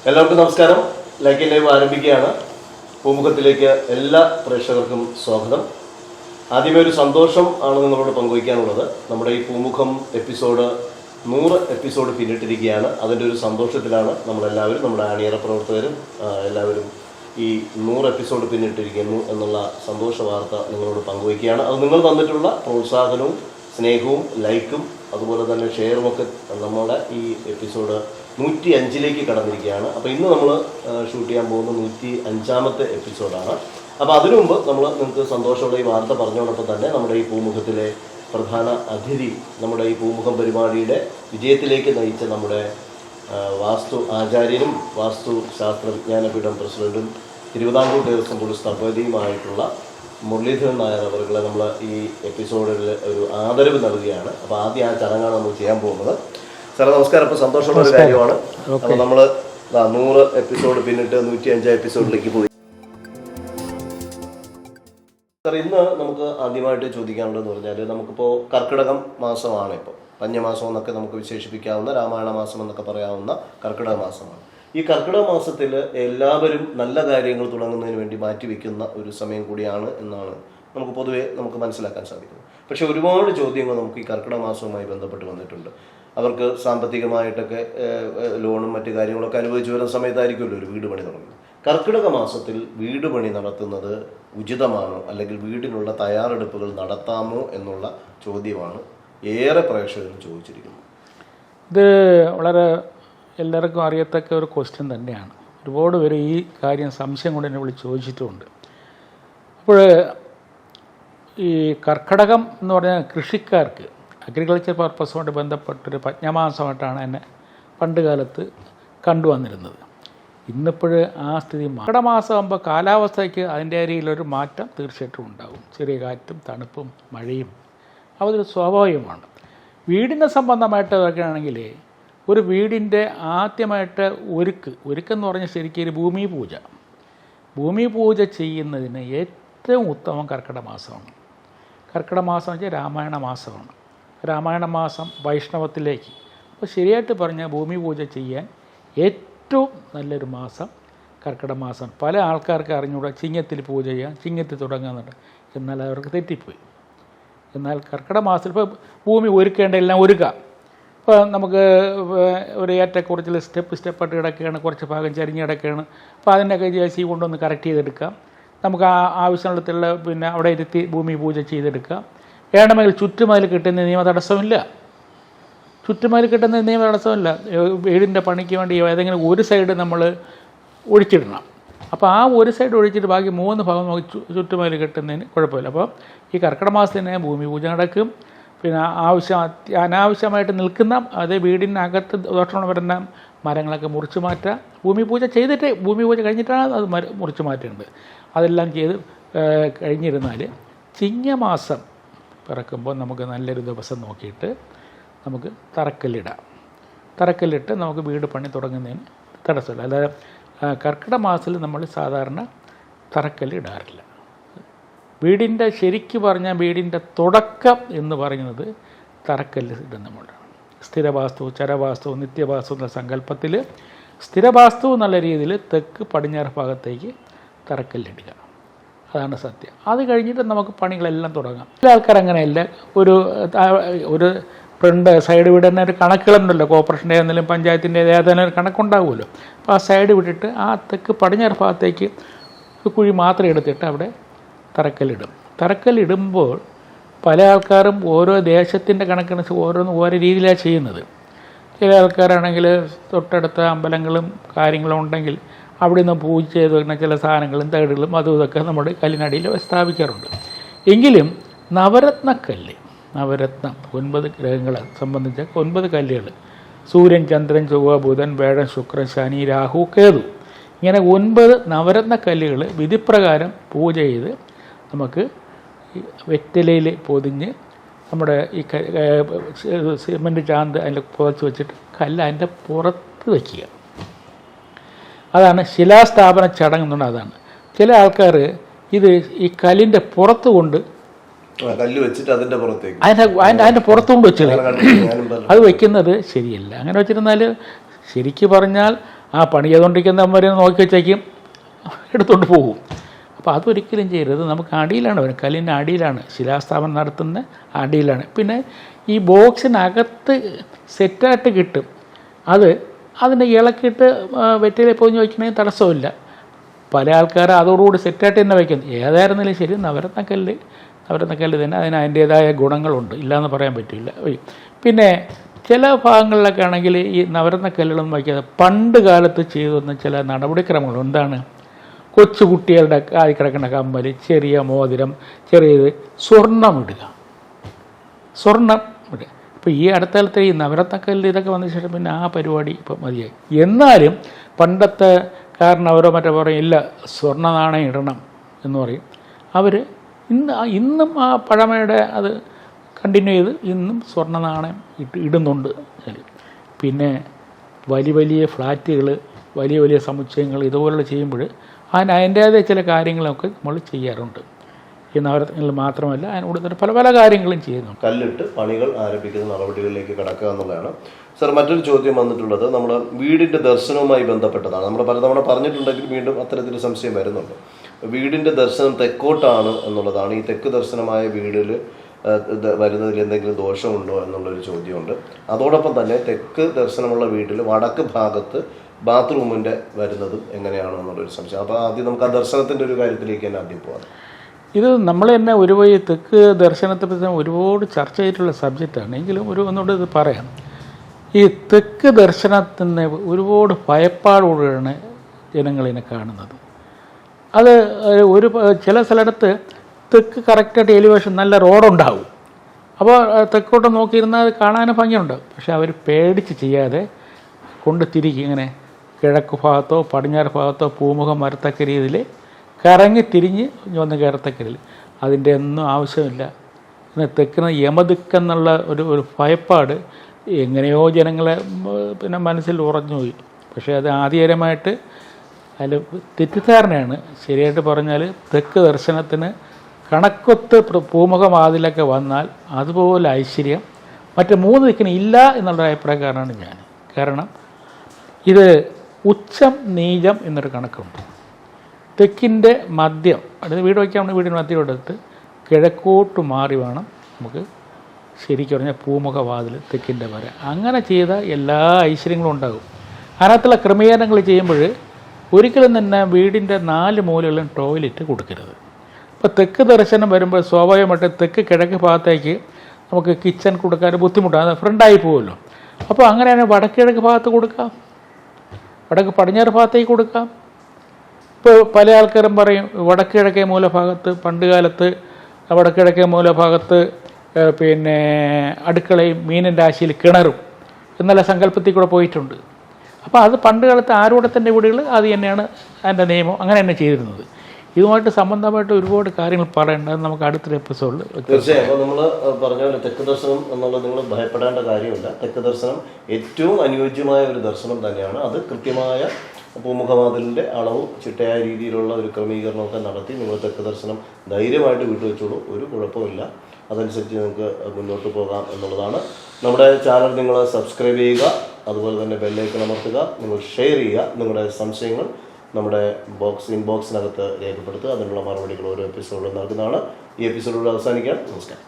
എല്ലാവർക്കും നമസ്കാരം. Like live ആരംഭിക്കുകയാണ്. പൂമുഖത്തിലേക്ക് എല്ലാ പ്രേക്ഷകർക്കും സ്വാഗതം. ആദ്യമേ ഒരു സന്തോഷം ആണ് നിങ്ങളോട് പങ്കുവയ്ക്കാനുള്ളത്. നമ്മുടെ ഈ പൂമുഖം എപ്പിസോഡ് 100 എപ്പിസോഡ് പിന്നിട്ടിരിക്കുകയാണ്. അതിൻ്റെ ഒരു സന്തോഷത്തിലാണ് നമ്മളെല്ലാവരും, നമ്മുടെ അണിയറ പ്രവർത്തകരും എല്ലാവരും ഈ 100 എപ്പിസോഡ് പിന്നിട്ടിരിക്കുന്നു എന്നുള്ള സന്തോഷ വാർത്ത നിങ്ങളോട് പങ്കുവയ്ക്കുകയാണ്. അത് നിങ്ങൾ തന്നിട്ടുള്ള പ്രോത്സാഹനവും സ്നേഹവും ലൈക്കും അതുപോലെ തന്നെ ഷെയറുമൊക്കെ നമ്മുടെ ഈ എപ്പിസോഡ് 105ലേക്ക് കടന്നിരിക്കുകയാണ്. അപ്പോൾ ഇന്ന് നമ്മൾ ഷൂട്ട് ചെയ്യാൻ പോകുന്ന 105ാമത്തെ എപ്പിസോഡാണ്. അപ്പോൾ അതിനു മുമ്പ് നമ്മൾ നിങ്ങൾക്ക് സന്തോഷമുള്ള ഈ വാർത്ത പറഞ്ഞോടൊപ്പം തന്നെ നമ്മുടെ ഈ പൂമുഖത്തിലെ പ്രധാന അതിഥി, നമ്മുടെ ഈ പൂമുഖം പരിപാടിയുടെ വിജയത്തിലേക്ക് നയിച്ച നമ്മുടെ വാസ്തു ആചാര്യനും വാസ്തു ശാസ്ത്ര വിജ്ഞാനപീഠം പ്രസിഡന്റും തിരുവിതാംകൂർ ദേവസ്വം ബോർഡ് സ്ഥപതിയുമായിട്ടുള്ള മുരളീധരൻ നായർ അവരുടെ നമ്മൾ ഈ എപ്പിസോഡിൽ ഒരു ആദരവ് നൽകുകയാണ്. അപ്പോൾ ആദ്യം ആ ചടങ്ങാണ് നമ്മൾ ചെയ്യാൻ പോകുന്നത്. സാറേ നമസ്കാരം. അപ്പോൾ സന്തോഷമുള്ള ഒരു കാര്യമാണ്. അപ്പോൾ നമ്മൾ 100 എപ്പിസോഡ് പിന്നിട്ട് 105 എപ്പിസോഡിലേക്ക് പോയി. സാർ, ഇന്ന് നമുക്ക് ആദ്യമായിട്ട് ചോദിക്കാനുള്ളതെന്ന് പറഞ്ഞാൽ, നമുക്കിപ്പോൾ കർക്കിടകം മാസമാണ്. ഇപ്പോൾ പഞ്ഞമാസം എന്നൊക്കെ നമുക്ക് വിശേഷിപ്പിക്കാവുന്ന, രാമായണ മാസം എന്നൊക്കെ പറയാവുന്ന കർക്കിടക മാസമാണ്. ഈ കർക്കിടക മാസത്തിൽ എല്ലാവരും നല്ല കാര്യങ്ങൾ തുടങ്ങുന്നതിന് വേണ്ടി മാറ്റിവെക്കുന്ന ഒരു സമയം കൂടിയാണ് എന്നാണ് നമുക്ക് പൊതുവേ നമുക്ക് മനസ്സിലാക്കാൻ സാധിക്കുന്നത്. പക്ഷേ ഒരുപാട് ചോദ്യങ്ങൾ നമുക്ക് ഈ കർക്കിടക മാസവുമായി ബന്ധപ്പെട്ട് വന്നിട്ടുണ്ട്. അവർക്ക് സാമ്പത്തികമായിട്ടൊക്കെ ലോണും മറ്റു കാര്യങ്ങളൊക്കെ അനുഭവിച്ചു വരുന്ന സമയത്തായിരിക്കുമല്ലോ ഒരു വീട് പണി തുടങ്ങുന്നത്. കർക്കിടക മാസത്തിൽ വീട് പണി നടത്തുന്നത് ഉചിതമാണോ, അല്ലെങ്കിൽ വീടിനുള്ള തയ്യാറെടുപ്പുകൾ നടത്താമോ എന്നുള്ള ചോദ്യമാണ് ഏറെ പ്രേക്ഷകരും ചോദിച്ചിരിക്കുന്നത്. ഇത് വളരെ എല്ലാവർക്കും അറിയത്തക്ക ഒരു ക്വസ്റ്റ്യൻ തന്നെയാണ്. ഒരുപാട് പേര് ഈ കാര്യം സംശയം കൊണ്ട് എന്നെ വിളിച്ച് ചോദിച്ചിട്ടുമുണ്ട്. അപ്പോൾ ഈ കർക്കിടകം എന്ന് പറഞ്ഞാൽ കൃഷിക്കാർക്ക് അഗ്രികൾച്ചർ പർപ്പസുമായിട്ട് ബന്ധപ്പെട്ടൊരു പഞ്ഞമാസമായിട്ടാണ് എന്നെ പണ്ട് കാലത്ത് കണ്ടുവന്നിരുന്നത്. ഇന്നിപ്പോൾ ആ സ്ഥിതി കർക്കിടമാസമാകുമ്പോൾ കാലാവസ്ഥയ്ക്ക് അതിൻ്റെ രീതിയിലൊരു മാറ്റം തീർച്ചയായിട്ടും ഉണ്ടാകും. ചെറിയ കാറ്റും തണുപ്പും മഴയും അതൊരു സ്വാഭാവികമാണ്. വീടിനെ സംബന്ധമായിട്ട് അതൊക്കെയാണെങ്കിൽ ഒരു വീടിൻ്റെ ആദ്യമായിട്ട് ഒരുക്കെന്ന് പറഞ്ഞാൽ ശരിക്കും ഒരു ഭൂമി പൂജ ചെയ്യുന്നതിന് ഏറ്റവും ഉത്തമം കർക്കിടക മാസമാണ്. കർക്കിടക മാസം വെച്ചാൽ രാമായണ മാസമാണ്. രാമായണ മാസം വൈഷ്ണവത്തിലേക്ക്, അപ്പോൾ ശരിയായിട്ട് പറഞ്ഞാൽ ഭൂമി പൂജ ചെയ്യാൻ ഏറ്റവും നല്ലൊരു മാസം കർക്കിടക മാസം. പല ആൾക്കാർക്ക് അറിഞ്ഞുകൂടാ ചിങ്ങത്തിൽ പൂജ ചെയ്യാം, ചിങ്ങത്തിൽ തുടങ്ങുന്നുണ്ട്, എന്നാൽ അവർക്ക് തെറ്റിപ്പോയി. എന്നാൽ കർക്കിടക മാസത്തിൽ ഇപ്പോൾ ഭൂമി ഒരുക്കേണ്ട എല്ലാം ഒരുക്കാം. ഇപ്പോൾ നമുക്ക് ഒരു ഏറ്റക്കുറച്ചിൽ സ്റ്റെപ്പായിട്ട് കിടക്കുകയാണ്, കുറച്ച് ഭാഗം ചരിഞ്ഞ് കിടക്കുകയാണ്. അപ്പോൾ അതിൻ്റെയൊക്കെ ജേസി കൊണ്ടൊന്ന് കറക്റ്റ് ചെയ്തെടുക്കാം. നമുക്ക് ആവശ്യമുള്ള പിന്നെ അവിടെ ഇരുത്തി ഭൂമി പൂജ ചെയ്തെടുക്കാം. വേണമെങ്കിൽ ചുറ്റുമതിൽ കിട്ടുന്ന നിയമ തടസ്സമില്ല. വീടിൻ്റെ പണിക്ക് വേണ്ടി ഏതെങ്കിലും ഒരു സൈഡ് നമ്മൾ ഒഴിച്ചിടണം. അപ്പോൾ ആ ഒരു സൈഡ് ഒഴിച്ചിട്ട് ബാക്കി 3 ഭാഗം നമുക്ക് ചുറ്റുമതിൽ കിട്ടുന്നതിന് കുഴപ്പമില്ല. അപ്പോൾ ഈ കർക്കിടക മാസത്തിന് ഭൂമി പൂജ നടക്കും. പിന്നെ അനാവശ്യമായിട്ട് നിൽക്കുന്ന അതേ വീടിനകത്ത് ദോഷങ്ങൾ വരുന്ന മരങ്ങളൊക്കെ മുറിച്ച് മാറ്റാം. ഭൂമി പൂജ കഴിഞ്ഞിട്ടാണ് അത് മുറിച്ച് മാറ്റേണ്ടത്. അതെല്ലാം ചെയ്ത് കഴിഞ്ഞിരുന്നാൽ ചിങ്ങമാസം പിറക്കുമ്പോൾ നമുക്ക് നല്ലൊരു ദിവസം നോക്കിയിട്ട് നമുക്ക് തറക്കല്ലിട്ട് നമുക്ക് വീട് പണി തുടങ്ങുന്നതിന് തടസ്സമില്ല. അല്ലാതെ കർക്കിടക മാസത്തിൽ നമ്മൾ സാധാരണ തറക്കല്ലിടാറില്ല. വീടിൻ്റെ ശരിക്ക് പറഞ്ഞാൽ വീടിൻ്റെ തുടക്കം എന്ന് പറയുന്നത് തറക്കല്ല് ഇടുന്നതുകൊണ്ടാണ്. സ്ഥിരവാസ്തു, ചരവാസ്തു, നിത്യവാസ്തു എന്ന സങ്കല്പത്തിൽ സ്ഥിരവാസ്തു എന്നുള്ള രീതിയിൽ തെക്ക് പടിഞ്ഞാറ് ഭാഗത്തേക്ക് തറക്കല്ലിടുക, അതാണ് സത്യം. അത് കഴിഞ്ഞിട്ട് നമുക്ക് പണികളെല്ലാം തുടങ്ങാം. ചില ആൾക്കാർ അങ്ങനെയല്ല, ഒരു ഫ്രണ്ട് സൈഡ് വിടുന്ന ഒരു കണക്കുകളുണ്ടല്ലോ, കോർപ്പറേഷൻ്റെ ഏതെങ്കിലും പഞ്ചായത്തിൻ്റെ ഏതെങ്കിലും ഒരു കണക്കുണ്ടാവുമല്ലോ. അപ്പോൾ ആ സൈഡ് വിട്ടിട്ട് ആ തെക്ക് പടിഞ്ഞാറ് ഭാഗത്തേക്ക് ഒരു കുഴി മാത്രം എടുത്തിട്ട് അവിടെ തറക്കല്ലിടുമ്പോൾ പല ആൾക്കാരും ഓരോ ദേശത്തിൻ്റെ കണക്കനുസരിച്ച് ഓരോന്നും ഓരോ രീതിയിലാണ് ചെയ്യുന്നത്. ചില ആൾക്കാരാണെങ്കിൽ തൊട്ടടുത്ത അമ്പലങ്ങളും കാര്യങ്ങളും ഉണ്ടെങ്കിൽ അവിടെ നിന്ന് പൂജ ചെയ്ത് വരുന്ന ചില സാധനങ്ങളും തകിടുകളും അതും ഇതൊക്കെ നമ്മുടെ കല്ലിനടിയിൽ സ്ഥാപിക്കാറുണ്ട്. എങ്കിലും നവരത്നം 9 ഗ്രഹങ്ങളെ സംബന്ധിച്ച 9 കല്ലുകൾ, സൂര്യൻ, ചന്ദ്രൻ, ചൊവ്വ, ബുധൻ, വ്യാഴം, ശുക്രൻ, ശനി, രാഹു, കേതു, ഇങ്ങനെ 9 നവരത്ന കല്ലുകൾ വിധിപ്രകാരം പൂജ ചെയ്ത് നമുക്ക് വെറ്റിലയിൽ പൊതിഞ്ഞ് നമ്മുടെ ഈ സിമൻറ്റ് ചാന്ത് അതിൻ്റെ പുറത്ത് വെച്ചിട്ട് കല്ല് അതിൻ്റെ പുറത്ത് വയ്ക്കുക. അതാണ് ശിലാസ്ഥാപന ചടങ്ങ് എന്നുള്ളത്. അതാണ് ചില ആൾക്കാർ ഇത് ഈ കല്ലിൻ്റെ പുറത്ത് കൊണ്ട് കല്ല് വെച്ചിട്ട് അതിൻ്റെ പുറത്തുകൊണ്ട് വെച്ചത് അത് വയ്ക്കുന്നത് ശരിയല്ല. അങ്ങനെ വെച്ചിരുന്നാൽ ശരിക്ക് പറഞ്ഞാൽ ആ പണി ചെയ്തുകൊണ്ടിരിക്കുന്നവരെ നോക്കി വെച്ചേക്കും, എടുത്തുകൊണ്ട് പോകും. അപ്പോൾ അതൊരിക്കലും ചെയ്യരുത്. നമുക്ക് അടിയിലാണ് വരുന്നത്, കല്ലിൻ്റെ അടിയിലാണ്, ശിലാസ്ഥാപനം നടത്തുന്ന അടിയിലാണ്. പിന്നെ ഈ ബോക്സിനകത്ത് സെറ്റായിട്ട് കിട്ടും, അതിനെ ഇളക്കിയിട്ട് വെറ്റിലയിൽ പൊതിഞ്ഞ് വയ്ക്കണമെങ്കിൽ തടസ്സമില്ല. പല ആൾക്കാർ അതോടുകൂടി സെറ്റായിട്ട് തന്നെ വയ്ക്കുന്നത്. ഏതായിരുന്നാലും ശരി, നവരത്നക്കല്ല് തന്നെ അതിൻ്റേതായ ഗുണങ്ങളുണ്ട്, ഇല്ലയെന്ന് പറയാൻ പറ്റില്ല. പിന്നെ ചില ഭാഗങ്ങളിലൊക്കെ ആണെങ്കിൽ ഈ നവരത്നക്കല്ലുകളൊന്നും വയ്ക്കാതെ പണ്ട് കാലത്ത് ചെയ്തു വന്ന ചില നടപടിക്രമങ്ങൾ എന്താണ്, കൊച്ചുകുട്ടികളുടെ കാതി കിടക്കുന്ന കമ്മൽ, ചെറിയ മോതിരം, ചെറിയത് സ്വർണ്ണം ഇടുക. ഇപ്പോൾ ഈ അടുത്ത കാലത്ത് ഈ നവരത്നക്കല്ല് ഇതൊക്കെ വന്ന ശേഷം പിന്നെ ആ പരിപാടി ഇപ്പം മതിയായി. എന്നാലും പണ്ടത്തെ കാരണം അവരോ മറ്റോ പറയും, ഇല്ല സ്വർണ്ണ നാണയം ഇടണം എന്ന് പറയും. അവർ ഇന്നും ആ പഴമയുടെ അത് കണ്ടിന്യൂ ചെയ്ത് ഇന്നും സ്വർണ്ണ നാണയം ഇടുന്നുണ്ട്. പിന്നെ വലിയ ഫ്ലാറ്റുകൾ, വലിയ സമുച്ചയങ്ങൾ ഇതുപോലുള്ള ചെയ്യുമ്പോൾ അതിൻ്റേതായ ചില കാര്യങ്ങളൊക്കെ നമ്മൾ ചെയ്യാറുണ്ട്. ഈ നവരത്നങ്ങളിൽ മാത്രമല്ല, അതിനോട് തന്നെ പല കാര്യങ്ങളും ചെയ്യുന്നു. കല്ലിട്ട് പണികൾ ആരംഭിക്കുന്ന നടപടികളിലേക്ക് കടക്കുക എന്നുള്ളതാണ്. സർ, മറ്റൊരു ചോദ്യം വന്നിട്ടുള്ളത് നമ്മൾ വീടിൻ്റെ ദർശനവുമായി ബന്ധപ്പെട്ടതാണ്. നമ്മൾ പലതവണ പറഞ്ഞിട്ടുണ്ടെങ്കിൽ വീണ്ടും അത്തരത്തിൽ സംശയം വരുന്നുണ്ട്. വീടിൻ്റെ ദർശനം തെക്കോട്ടാണ് എന്നുള്ളതാണ്. ഈ തെക്ക് ദർശനമായ വീടിൽ വരുന്നതിൽ എന്തെങ്കിലും ദോഷമുണ്ടോ എന്നുള്ളൊരു ചോദ്യമുണ്ട്. അതോടൊപ്പം തന്നെ തെക്ക് ദർശനമുള്ള വീട്ടിൽ വടക്ക് ഭാഗത്ത് ബാത്റൂമിൻ്റെ വരുന്നതും എങ്ങനെയാണ് എന്നുള്ളൊരു സംശയം. അപ്പോൾ ആദ്യം നമുക്ക് ആ ദർശനത്തിൻ്റെ ഒരു കാര്യത്തിലേക്ക് തന്നെ ആദ്യം പോകാം. ഇത് നമ്മൾ തന്നെ ഒരുപാട് തെക്ക് ദർശനത്തെ പറ്റി ഒരുപാട് ചർച്ച ചെയ്തിട്ടുള്ള സബ്ജക്റ്റാണ്. എങ്കിലും ഒന്നുകൂടെ ഇത് പറയാം. ഈ തെക്ക് ദർശനത്തിന് ഒരുപാട് ഭയപ്പാടോടെയാണ് ജനങ്ങളിനെ കാണുന്നത്. അത് ചില സ്ഥലത്ത് തെക്ക് കറക്റ്റായിട്ട് എലിവേഷൻ നല്ല റോഡുണ്ടാവും. അപ്പോൾ തെക്കോട്ട് നോക്കിയിരുന്നാൽ കാണാനും ഭംഗിയുണ്ടാവും. പക്ഷെ അവർ പേടിച്ച് ചെയ്യാതെ കൊണ്ട് തിരികെ ഇങ്ങനെ കിഴക്ക് ഭാഗത്തോ പടിഞ്ഞാറ് ഭാഗത്തോ പൂമുഖം വരത്തക്ക രീതിയിൽ കറങ്ങി തിരിഞ്ഞ് വന്ന് കയറത്തക്കരിൽ അതിൻ്റെ ഒന്നും ആവശ്യമില്ല. പിന്നെ തെക്കിന് യമദിക്കെന്നുള്ള ഒരു ഭയപ്പാട് എങ്ങനെയോ ജനങ്ങളെ പിന്നെ മനസ്സിൽ ഉറഞ്ഞുപോയി. പക്ഷേ അത് ആധികാരികമായിട്ട് അതിൽ തെറ്റിദ്ധാരണയാണ്. ശരിയായിട്ട് പറഞ്ഞാൽ തെക്ക് ദർശനത്തിന് കണക്കൊത്ത് പൂമുഖവാതിലൊക്കെ വന്നാൽ അതുപോലെ ഐശ്വര്യം മറ്റ് 3 ദിക്കിന് ഇല്ല എന്നുള്ള അഭിപ്രായക്കാരനാണ് ഞാൻ. കാരണം ഇത് ഉച്ചം നീചം എന്നൊരു കണക്കുണ്ട്. തെക്കിൻ്റെ മദ്യം, അടുത്ത് വീട് വയ്ക്കാൻ വീടിന് മദ്യം എടുത്ത് കിഴക്കോട്ട് മാറി വേണം നമുക്ക് ശരിക്കും പറഞ്ഞാൽ പൂമുഖവാതിൽ തെക്കിൻ്റെ വരെ. അങ്ങനെ ചെയ്ത എല്ലാ ഐശ്വര്യങ്ങളും ഉണ്ടാകും. അതിനകത്തുള്ള ക്രമീകരണങ്ങൾ ചെയ്യുമ്പോൾ ഒരിക്കലും തന്നെ വീടിൻ്റെ 4 മൂലകളിലും ടോയ്ലറ്റ് കൊടുക്കരുത്. ഇപ്പോൾ തെക്ക് ദർശനം വരുമ്പോൾ സ്വാഭാവികമായിട്ട് തെക്ക് കിഴക്ക് ഭാഗത്തേക്ക് നമുക്ക് കിച്ചൺ കൊടുക്കാൻ ബുദ്ധിമുട്ടാണ്, അത് ഫ്രണ്ടായി പോകുമല്ലോ. അപ്പോൾ അങ്ങനെയാണ് വടക്ക് കിഴക്ക് ഭാഗത്ത് കൊടുക്കാം, വടക്ക് പടിഞ്ഞാറ് ഭാഗത്തേക്ക് കൊടുക്കാം. ഇപ്പോൾ പല ആൾക്കാരും പറയും വടക്ക് കിഴക്കേ മൂലഭാഗത്ത് പണ്ട് കാലത്ത് വടക്ക് കിഴക്കേ മൂലഭാഗത്ത് പിന്നെ അടുക്കളയും മീനിൻ്റെ ആശയിൽ കിണറും എന്നുള്ള സങ്കല്പത്തിൽ കൂടെ പോയിട്ടുണ്ട്. അപ്പോൾ അത് പണ്ട് കാലത്ത് ആരൂഢത്തിൻ്റെ വീടുകൾ അത് തന്നെയാണ് അതിൻ്റെ നിയമം, അങ്ങനെ തന്നെ ചെയ്തിരുന്നത്. ഇതുമായിട്ട് സംബന്ധമായിട്ട് ഒരുപാട് കാര്യങ്ങൾ പറയേണ്ടത് നമുക്ക് അടുത്തൊരു എപ്പിസോഡിൽ. തീർച്ചയായും. അപ്പോൾ നമ്മൾ പറഞ്ഞ പോലെ തെക്ക് ദർശനം എന്നുള്ളത് നിങ്ങൾ ഭയപ്പെടേണ്ട കാര്യമില്ല. തെക്ക് ദർശനം ഏറ്റവും അനുയോജ്യമായ ഒരു ദർശനം തന്നെയാണ്. അത് കൃത്യമായ പൂമുഖവാതിലിൻ്റെ അളവും ചിട്ടയായ രീതിയിലുള്ള ഒരു ക്രമീകരണമൊക്കെ നടത്തി നിങ്ങൾ തെക്ക് ദർശനം ധൈര്യമായിട്ട് വിട്ടുവെച്ചോളൂ, ഒരു കുഴപ്പമില്ല. അതനുസരിച്ച് നിങ്ങൾക്ക് മുന്നോട്ട് പോകാം എന്നുള്ളതാണ്. നമ്മുടെ ചാനൽ നിങ്ങൾ സബ്സ്ക്രൈബ് ചെയ്യുക, അതുപോലെ തന്നെ ബെല്ലൈക്കൺ അമർത്തുക, നിങ്ങൾ ഷെയർ ചെയ്യുക, നിങ്ങളുടെ സംശയങ്ങൾ നമ്മുടെ ഇൻബോക്സിനകത്ത് രേഖപ്പെടുത്തുക. അതിനുള്ള മറുപടികൾ ഓരോ എപ്പിസോഡിലും നൽകുന്നതാണ്. ഈ എപ്പിസോഡിലൂടെ അവസാനിക്കാം. നമസ്കാരം.